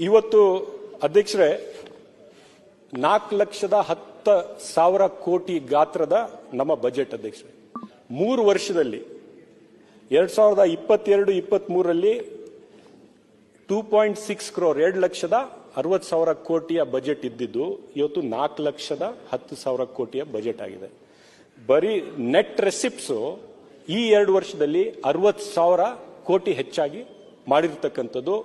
ಇವತ್ತು ಅಧ್ಯಕ್ಷರೇ 4,10,000 ಕೋಟಿ ಗಾತ್ರದ ನಮ್ಮ ಬಜೆಟ್ ಅಧ್ಯಕ್ಷರೇ 3 ವರ್ಷದಲ್ಲಿ 2022-23ರಲ್ಲಿ 2.6 crore 2,60,000 ಕೋಟಿಯ ಬಜೆಟ್ ಇದ್ದಿದ್ದು ಇವತ್ತು 4,10,000 ಕೋಟಿಯ ಬಜೆಟ್ ಆಗಿದೆ. ಬರೀ ನೆಟ್ ರೆಸಿಪ್ಟ್ಸ್ ಈ 2 ವರ್ಷದಲ್ಲಿ 60,000 ಕೋಟಿ ಹೆಚ್ಚಾಗಿ ಮಾಡಿರ್ತಕ್ಕಂಥದ್ದು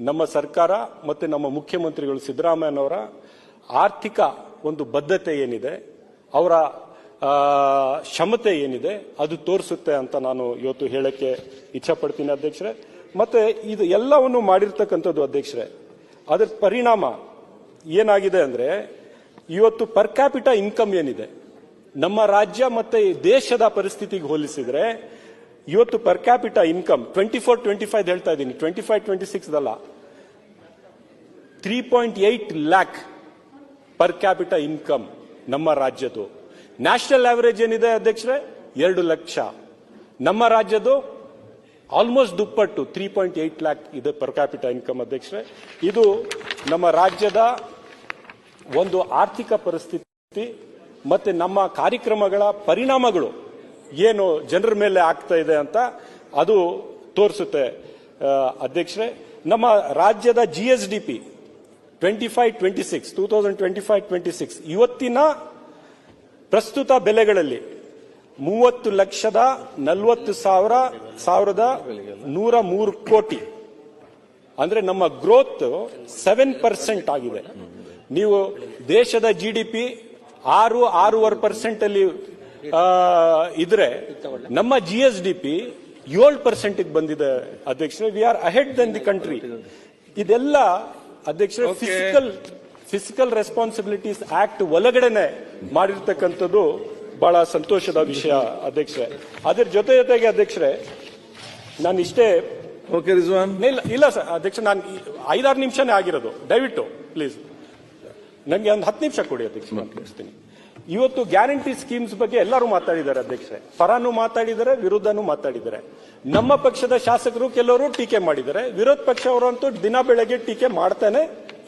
ನಮ್ಮ ಸರ್ಕಾರ ಮತ್ತೆ ನಮ್ಮ ಮುಖ್ಯಮಂತ್ರಿಗಳು ಸಿದ್ದರಾಮಯ್ಯನವರ ಆರ್ಥಿಕ ಒಂದು ಬದ್ಧತೆ ಏನಿದೆ, ಅವರ ಕ್ಷಮತೆ ಏನಿದೆ ಅದು ತೋರಿಸುತ್ತೆ ಅಂತ ನಾನು ಇವತ್ತು ಹೇಳಕ್ಕೆ ಇಚ್ಛೆ ಪಡ್ತೀನಿ ಅಧ್ಯಕ್ಷರೇ. ಮತ್ತೆ ಇದು ಎಲ್ಲವನ್ನು ಮಾಡಿರ್ತಕ್ಕಂಥದ್ದು ಅಧ್ಯಕ್ಷರೇ, ಅದರ ಪರಿಣಾಮ ಏನಾಗಿದೆ ಅಂದ್ರೆ ಇವತ್ತು ಪರ್ ಕ್ಯಾಪಿಟಾ ಇನ್ಕಮ್ ಏನಿದೆ ನಮ್ಮ ರಾಜ್ಯ ಮತ್ತೆ ದೇಶದ ಪರಿಸ್ಥಿತಿಗೆ ಹೋಲಿಸಿದ್ರೆ ಇವತ್ತು ಪರ್ ಕ್ಯಾಪಿಟಾ ಇನ್ಕಮ್ 24-25 ಹೇಳ್ತಾ ಇದ್ದೀನಿ, 25-26 ಅಲ್ಲ, 3.8 lakh ಪರ್ ಕ್ಯಾಪಿಟಾ ಇನ್ಕಮ್ ನಮ್ಮ ರಾಜ್ಯದ್ದು. ನ್ಯಾಷನಲ್ ಆವರೇಜ್ ಏನಿದೆ ಅಧ್ಯಕ್ಷರೇ 2 ಲಕ್ಷ, ನಮ್ಮ ರಾಜ್ಯದ್ದು ಆಲ್ಮೋಸ್ಟ್ ದುಪ್ಪಟ್ಟು 3.8 lakh ಇದೆ ಪರ್ ಕ್ಯಾಪಿಟಾ ಇನ್ಕಮ್ ಅಧ್ಯಕ್ಷರೇ. ಇದು ನಮ್ಮ ರಾಜ್ಯದ ಒಂದು ಆರ್ಥಿಕ ಪರಿಸ್ಥಿತಿ ಮತ್ತೆ ನಮ್ಮ ಕಾರ್ಯಕ್ರಮಗಳ ಪರಿಣಾಮಗಳು ಏನು ಜನರ ಮೇಲೆ ಆಗ್ತಾ ಇದೆ ಅಂತ ಅದು ತೋರಿಸುತ್ತೆ ಅಧ್ಯಕ್ಷರೇ. ನಮ್ಮ ರಾಜ್ಯದ GSDP 2025-26 ಇವತ್ತಿನ ಪ್ರಸ್ತುತ ಬೆಲೆಗಳಲ್ಲಿ 30,40,103 ಕೋಟಿ, ಅಂದ್ರೆ ನಮ್ಮ ಗ್ರೋತ್ 7% ಆಗಿದೆ. ನೀವು ದೇಶದ GDP 6-6.5% ಅಲ್ಲಿ ಇದ್ರೆ ನಮ್ಮ GSDP 7% ಬಂದಿದೆ ಅಧ್ಯಕ್ಷರೇ. We are ahead then the country. ಇದೆಲ್ಲ ಅಧ್ಯಕ್ಷರೇ ಫಿಸಿಕಲ್ ರೆಸ್ಪಾನ್ಸಿಬಿಲಿಟೀಸ್ ಆಕ್ಟ್ ಒಳಗಡೆನೆ ಮಾಡಿರ್ತಕ್ಕಂಥದ್ದು ಬಹಳ ಸಂತೋಷದ ವಿಷಯ ಅಧ್ಯಕ್ಷರೇ. ಅದರ ಜೊತೆಗೆ ಅಧ್ಯಕ್ಷರೇ ನಾನು ಇಷ್ಟೇ ಇಲ್ಲ ಸರ್ ಅಧ್ಯಕ್ಷ, ನಾನು 5-6 ನಿಮಿಷನೇ ಆಗಿರೋದು, ದಯವಿಟ್ಟು ಪ್ಲೀಸ್ ನನಗೆ ಒಂದು 10 ನಿಮಿಷ ಕೊಡಿ ಅಧ್ಯಕ್ಷ, ನಾನು ತಿಳಿಸ್ತೀನಿ. ಇವತ್ತು ಗ್ಯಾರಂಟಿ ಸ್ಕೀಮ್ಸ್ ಬಗ್ಗೆ ಎಲ್ಲರೂ ಮಾತಾಡಿದ್ದಾರೆ ಅಧ್ಯಕ್ಷರೇ, ಪರನೂ ಮಾತಾಡಿದ್ದಾರೆ, ವಿರುದ್ಧನೂ ಮಾತಾಡಿದ್ದಾರೆ. ನಮ್ಮ ಪಕ್ಷದ ಶಾಸಕರು ಕೆಲವರು ಟೀಕೆ ಮಾಡಿದ್ದಾರೆ, ವಿರೋಧ ಪಕ್ಷವರಂತೂ ದಿನ ಬೆಳಗ್ಗೆ ಟೀಕೆ ಮಾಡ್ತಾನೆ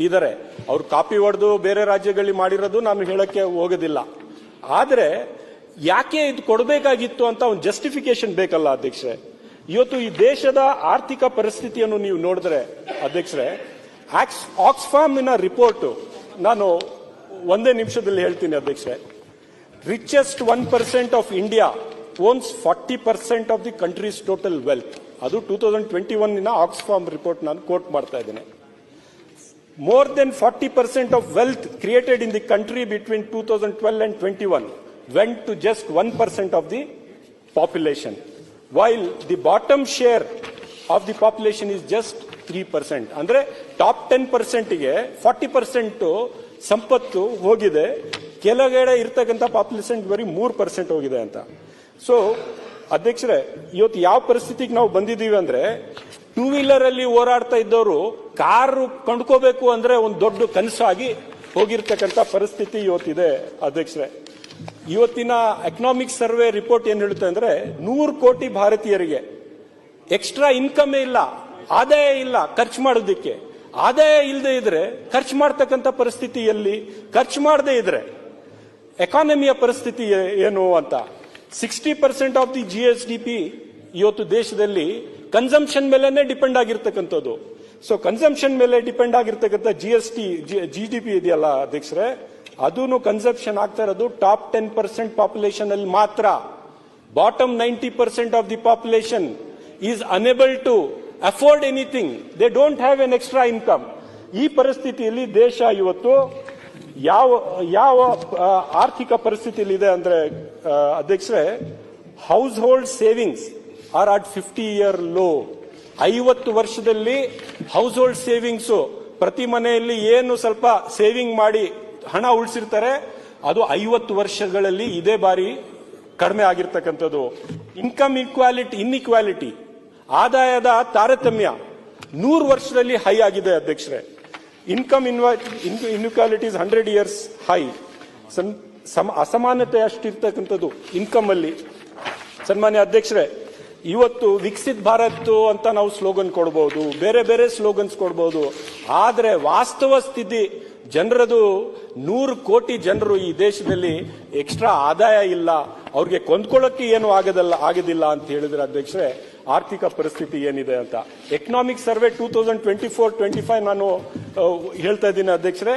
ಇದ್ದಾರೆ. ಅವ್ರು ಕಾಪಿ ಹೊಡೆದು ಬೇರೆ ರಾಜ್ಯಗಳಲ್ಲಿ ಮಾಡಿರೋದು ನಾನು ಹೇಳಕ್ಕೆ ಹೋಗೋದಿಲ್ಲ. ಆದ್ರೆ ಯಾಕೆ ಇದು ಕೊಡಬೇಕಾಗಿತ್ತು ಅಂತ ಒಂದು ಜಸ್ಟಿಫಿಕೇಶನ್ ಬೇಕಲ್ಲ ಅಧ್ಯಕ್ಷರೇ. ಇವತ್ತು ಈ ದೇಶದ ಆರ್ಥಿಕ ಪರಿಸ್ಥಿತಿಯನ್ನು ನೀವು ನೋಡಿದ್ರೆ ಅಧ್ಯಕ್ಷರೇ, ಆಕ್ಸ್ಫಾರ್ಮಿನ ರಿಪೋರ್ಟ್ ನಾನು ಒಂದೇ ನಿಮಿಷದಲ್ಲಿ ಹೇಳ್ತೀನಿ ಅಧ್ಯಕ್ಷರೇ. Richest 1% of India owns 40% of the countries total wealth. ಅದು 2021 ಆಕ್ಸ್ಫಾರ್ಮ್ ರಿಪೋರ್ಟ್ ನಾನು ಕೋಟ್ ಮಾಡ್ತಾ ಇದ್ದೇನೆ. More than 40% of wealth created in the country between 2012 and 21 went to just 1% of the population, while the bottom share of the population is just 3%. ಅಂದ್ರೆ top 10% ಗೆ 40% ಸಂಪತ್ತು ಹೋಗಿದೆ, ಕೆಳಗಡೆ ಇರ್ತಕ್ಕಂಥ ಪಾಪ್ಯುಲೇಷನ್ ಬರೀ 3% ಹೋಗಿದೆ ಅಂತ. ಸೊ ಅಧ್ಯಕ್ಷರೇ, ಇವತ್ತು ಯಾವ ಪರಿಸ್ಥಿತಿಗೆ ನಾವು ಬಂದಿದ್ದೀವಿ ಅಂದ್ರೆ, 2 ವೀಲರ್ ಅಲ್ಲಿ ಓಡಾಡ್ತಾ ಇದ್ದವರು ಕಾರು ಕೊಂಡ್ಕೋಬೇಕು ಅಂದ್ರೆ ಒಂದು ದೊಡ್ಡ ಕನಸಾಗಿ ಹೋಗಿರ್ತಕ್ಕಂಥ ಪರಿಸ್ಥಿತಿ ಇವತ್ತಿದೆ ಅಧ್ಯಕ್ಷರೇ. ಇವತ್ತಿನ ಎಕನಾಮಿಕ್ ಸರ್ವೆ ರಿಪೋರ್ಟ್ ಏನ್ ಹೇಳುತ್ತೆ ಅಂದ್ರೆ 100 ಕೋಟಿ ಭಾರತೀಯರಿಗೆ ಎಕ್ಸ್ಟ್ರಾ ಇನ್ಕಮ್ ಇಲ್ಲ, ಆದಾಯ ಇಲ್ಲ ಖರ್ಚು ಮಾಡೋದಕ್ಕೆ. ಆದಾಯ ಇಲ್ಲದೆ ಇದ್ರೆ ಖರ್ಚು ಮಾಡ್ತಕ್ಕಂಥ ಪರಿಸ್ಥಿತಿಯಲ್ಲಿ, ಖರ್ಚು ಮಾಡದೇ ಇದ್ರೆ ಎಕಾನಮಿಯ ಪರಿಸ್ಥಿತಿ ಏನು ಅಂತ. 60% ಆಫ್ ದಿ GSDP ಇವತ್ತು ದೇಶದಲ್ಲಿ ಕನ್ಸಂಪ್ಷನ್ ಮೇಲೆನೆ ಡಿಪೆಂಡ್ ಆಗಿರ್ತಕ್ಕಂಥದ್ದು. ಸೊ ಕನ್ಸಂಪ್ಷನ್ ಮೇಲೆ ಡಿಪೆಂಡ್ ಆಗಿರ್ತಕ್ಕಂಥ GDP ಇದೆಯಲ್ಲ ಅಧ್ಯಕ್ಷರೇ, ಅದೂ ಕನ್ಸಂಪ್ಷನ್ ಆಗ್ತಾ ಇರೋದು ಟಾಪ್ 10% ಪಾಪ್ಯುಲೇಷನ್ ಅಲ್ಲಿ ಮಾತ್ರ. Bottom 90% of the population is unable to afford anything, they don't have an extra income. ಈ ಪರಿಸ್ಥಿತಿಯಲ್ಲಿ ದೇಶ ಇವತ್ತು ಯಾವ ಆರ್ಥಿಕ ಪರಿಸ್ಥಿತಿಯಲ್ಲಿ ಇದೆ ಅಂದ್ರೆ ಅಧ್ಯಕ್ಷರೇ, household savings are at 50-year low. 50 ವರ್ಷದಲ್ಲಿ ಹೌಸ್ ಹೋಲ್ಡ್ ಸೇವಿಂಗ್ಸ್, ಪ್ರತಿ ಮನೆಯಲ್ಲಿ ಏನು ಸ್ವಲ್ಪ ಸೇವಿಂಗ್ ಮಾಡಿ ಹಣ ಉಳಿಸಿರ್ತಾರೆ, ಅದು 50 ವರ್ಷಗಳಲ್ಲಿ ಇದೇ ಬಾರಿ ಕಡಿಮೆ ಆಗಿರ್ತಕ್ಕಂಥದ್ದು. ಇನ್ಕಮ್ ಇನ್ಇಕ್ವಾಲಿಟಿ, ಆದಾಯದ ತಾರತಮ್ಯ 100 ವರ್ಷದಲ್ಲಿ ಹೈ ಆಗಿದೆ ಅಧ್ಯಕ್ಷರೇ. Income inequality is 100 years high. ಅಸಮಾನತೆ ಅಷ್ಟಿರ್ತಕ್ಕಂಥದ್ದು ಇನ್ಕಮ್ ಅಲ್ಲಿ. ಸನ್ಮಾನ್ಯ ಅಧ್ಯಕ್ಷರೇ, ಇವತ್ತು ವಿಕಸಿತ್ ಭಾರತ್ ಅಂತ ನಾವು ಸ್ಲೋಗನ್ ಕೊಡಬಹುದು, ಬೇರೆ ಬೇರೆ ಸ್ಲೋಗನ್ಸ್ ಕೊಡಬಹುದು. ಆದ್ರೆ ವಾಸ್ತವ ಸ್ಥಿತಿ ಜನರದು 100 ಕೋಟಿ ಜನರು ಈ ದೇಶದಲ್ಲಿ ಎಕ್ಸ್ಟ್ರಾ ಆದಾಯ ಇಲ್ಲ, ಅವ್ರಿಗೆ ಕೊಂಡ್ಕೊಳ್ಳೋಕೆ ಏನು ಆಗೋದಿಲ್ಲ ಅಂತ ಹೇಳಿದ್ರೆ ಅಧ್ಯಕ್ಷರೇ, ಆರ್ಥಿಕ ಪರಿಸ್ಥಿತಿ ಏನಿದೆ ಅಂತ. ಎಕನಾಮಿಕ್ ಸರ್ವೆ 2024-25 ನಾನು ಹೇಳ್ತಾ ಇದ್ದೀನಿ ಅಧ್ಯಕ್ಷರೇ.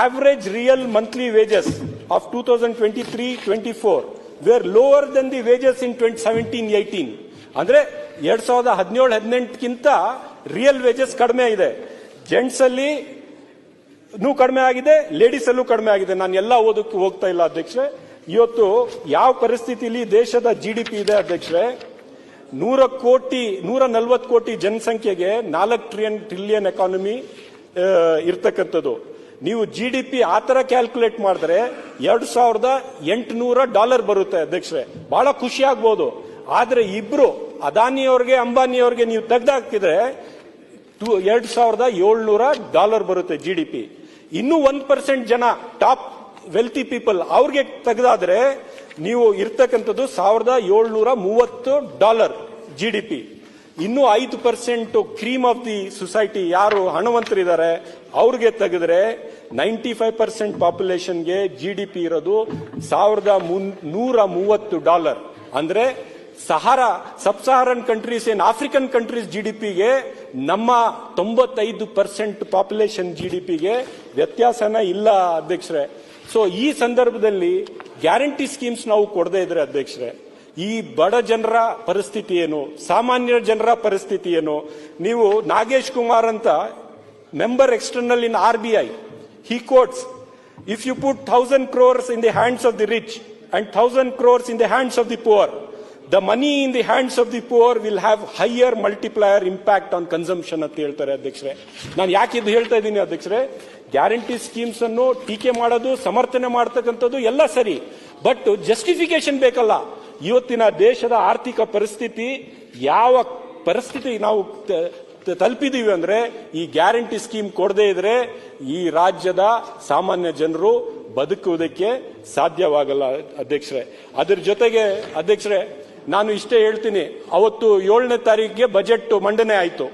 Average real monthly wages of 2023-24 were lower than the wages in 2017-18. ಅಂದ್ರೆ 2017-18ಗಿಂತ ರಿಯಲ್ ವೇಜಸ್ ಕಡಿಮೆ ಇದೆ. ಜೆಂಟ್ಸ್ ಅಲ್ಲಿ ಕಡಿಮೆ ಆಗಿದೆ, ಲೇಡೀಸ್ ಅಲ್ಲೂ ಕಡಿಮೆ ಆಗಿದೆ. ನಾನು ಎಲ್ಲ ಓದಕ್ಕೆ ಹೋಗ್ತಾ ಇಲ್ಲ ಅಧ್ಯಕ್ಷರೇ. ಇವತ್ತು ಯಾವ ಪರಿಸ್ಥಿತಿಯಲ್ಲಿ ದೇಶದ GDP ಇದೆ ಅಧ್ಯಕ್ಷರೇ, 140 ಕೋಟಿ ಜನಸಂಖ್ಯೆಗೆ 4 ಟ್ರಿಲಿಯನ್ ಎಕಾನಮಿ ಇರ್ತಕ್ಕಂಥದ್ದು. ನೀವು GDP ಆತರ ಕ್ಯಾಲ್ಕುಲೇಟ್ ಮಾಡಿದ್ರೆ $2,800 ಬರುತ್ತೆ ಅಧ್ಯಕ್ಷರೇ. ಬಹಳ ಖುಷಿ ಆಗ್ಬೋದು. ಆದ್ರೆ ಇಬ್ರು ಅದಾನಿಯವ್ರಿಗೆ ಅಂಬಾನಿಯವ್ರಿಗೆ ನೀವು ತೆಗೆದಾಕಿದ್ರೆ $2,700 ಬರುತ್ತೆ GDP. ಇನ್ನೂ 1% ಜನ ಟಾಪ್ ವೆಲ್ತಿ ಪೀಪಲ್ ಅವ್ರಿಗೆ ತೆಗೆದಾದ್ರೆ ನೀವು ಇರ್ತಕ್ಕಂಥದ್ದು $1,730 GDP. ಇನ್ನು 5% ಕ್ರೀಮ್ ಆಫ್ ದಿ ಸೊಸೈಟಿ ಯಾರು ಹಣವಂತರಿದ್ದಾರೆ ಅವ್ರಿಗೆ ತೆಗೆದ್ರೆ 95% ಪಾಪ್ಯುಲೇಷನ್ಗೆ GDP ಇರೋದು $1,130. ಅಂದ್ರೆ ಸಬ್ ಸಹಾರನ್ ಕಂಟ್ರೀಸ್ ಆಫ್ರಿಕನ್ ಕಂಟ್ರೀಸ್ GDPಗೆ ನಮ್ಮ 95% ಪಾಪ್ಯುಲೇಷನ್ GDPಗೆ ವ್ಯತ್ಯಾಸನ ಇಲ್ಲ ಅಧ್ಯಕ್ಷರೇ. ಸೊ ಈ ಸಂದರ್ಭದಲ್ಲಿ ಗ್ಯಾರಂಟಿ ಸ್ಕೀಮ್ಸ್ ನಾವು ಕೊಡದೇ ಇದ್ರೆ ಅಧ್ಯಕ್ಷರೇ, ಈ ಬಡ ಜನರ ಪರಿಸ್ಥಿತಿ ಏನು, ಸಾಮಾನ್ಯ ಜನರ ಪರಿಸ್ಥಿತಿ ಏನು? ನೀವು ನಾಗೇಶ್ ಕುಮಾರ್ ಅಂತ member external in RBI, he quotes, if you put 1,000 crores in the hands of the rich and 1,000 crores in the hands of the poor, the money in the hands of the poor will have higher multiplier impact on consumption ಅಂತ ಹೇಳ್ತಾರೆ ಅಧ್ಯಕ್ಷರೇ. ನಾನು ಯಾಕೆ ಇದು ಹೇಳ್ತಾ ಇದ್ದೀನಿ ಅಧ್ಯಕ್ಷರೇ, guarantee schemes ಅನ್ನು ಟೀಕೆ ಮಾಡೋದು, ಸಮರ್ಥನೆ ಮಾಡತಕ್ಕಂಥದ್ದು ಎಲ್ಲ ಸರಿ, ಬಟ್ ಜಸ್ಟಿಫಿಕೇಶನ್ ಬೇಕಲ್ಲ. ಇವತ್ತಿನ ದೇಶದ ಆರ್ಥಿಕ ಪರಿಸ್ಥಿತಿ ಯಾವ ಪರಿಸ್ಥಿತಿ ನಾವು ತಲುಪಿದೀವಿ ಅಂದ್ರೆ, ಈ ಗ್ಯಾರಂಟಿ ಸ್ಕೀಮ್ ಕೊಡದೇ ಇದ್ರೆ ಈ ರಾಜ್ಯದ ಸಾಮಾನ್ಯ ಜನರು ಬದುಕುವುದಕ್ಕೆ ಸಾಧ್ಯವಾಗಲ್ಲ ಅಧ್ಯಕ್ಷರೇ. ಅದರ ಜೊತೆಗೆ ಅಧ್ಯಕ್ಷರೇ, ನಾನು ಇಷ್ಟೇ ಹೇಳ್ತೀನಿ, ಅವತ್ತು 7ನೇ ತಾರೀಕಿಗೆ ಬಜೆಟ್ ಮಂಡನೆ ಆಯಿತು.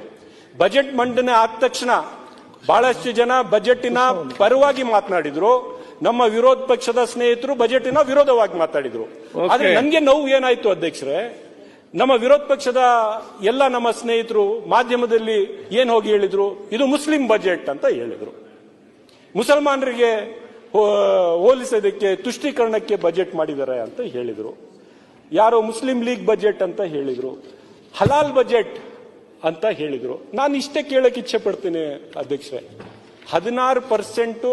ಬಜೆಟ್ ಮಂಡನೆ ಆದ ತಕ್ಷಣ ಬಹಳಷ್ಟು ಜನ ಬಜೆಟಿನ ಪರವಾಗಿ ಮಾತನಾಡಿದ್ರು, ನಮ್ಮ ವಿರೋಧ ಪಕ್ಷದ ಸ್ನೇಹಿತರು ಬಜೆಟಿನ ವಿರೋಧವಾಗಿ ಮಾತಾಡಿದ್ರು. ಆದ್ರೆ ನನಗೆ ನೋವು ಏನಾಯ್ತು ಅಧ್ಯಕ್ಷರೇ, ನಮ್ಮ ವಿರೋಧ ಪಕ್ಷದ ಎಲ್ಲ ನಮ್ಮ ಸ್ನೇಹಿತರು ಮಾಧ್ಯಮದಲ್ಲಿ ಏನ್ ಹೋಗಿ ಹೇಳಿದ್ರು, ಇದು ಮುಸ್ಲಿಂ ಬಜೆಟ್ ಅಂತ ಹೇಳಿದ್ರು. ಮುಸಲ್ಮಾನರಿಗೆ ಹೋಲಿಸೋದಕ್ಕೆ ತುಷ್ಟೀಕರಣಕ್ಕೆ ಬಜೆಟ್ ಮಾಡಿದ್ದಾರೆ ಅಂತ ಹೇಳಿದ್ರು. ಯಾರೋ ಮುಸ್ಲಿಂ ಲೀಗ್ ಬಜೆಟ್ ಅಂತ ಹೇಳಿದ್ರು, ಹಲಾಲ್ ಬಜೆಟ್ ಅಂತ ಹೇಳಿದ್ರು. ನಾನು ಇಷ್ಟೇ ಕೇಳಕ್ಕೆ ಇಚ್ಛೆ ಪಡ್ತೀನಿ ಅಧ್ಯಕ್ಷರೇ, 16%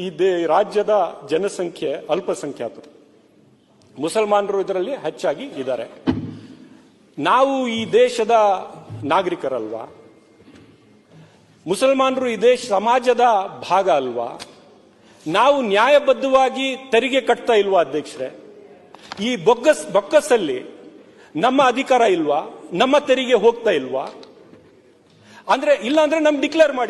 ಈ ರಾಜ್ಯದ ಜನಸಂಖ್ಯೆ ಅಲ್ಪಸಂಖ್ಯಾತರು, ಮುಸಲ್ಮಾನರು ಇದರಲ್ಲಿ ಹೆಚ್ಚಾಗಿ ಇದ್ದಾರೆ. ನಾವು ಈ ದೇಶದ ನಾಗರಿಕರಲ್ವಾ? ಮುಸಲ್ಮಾನರು ಈ ದೇಶ ಸಮಾಜದ ಭಾಗ ಅಲ್ವಾ? ನಾವು ನ್ಯಾಯಬದ್ಧವಾಗಿ ತೆರಿಗೆ ಕಟ್ತಾ ಇಲ್ವಾ ಅಧ್ಯಕ್ಷರೇ? ಈ ಬೊಕ್ಕಸಲ್ಲಿ ನಮ್ಮ ಅಧಿಕಾರ ಇಲ್ವಾ? ನಮ್ಮ ತೆರಿಗೆ ಹೋಗ್ತಾ ಇಲ್ವಾ? ಅಂದ್ರೆ ಇಲ್ಲ ಅಂದ್ರೆ ನಮ್ಗೆ ಡಿಕ್ಲೇರ್ ಮಾಡಿ.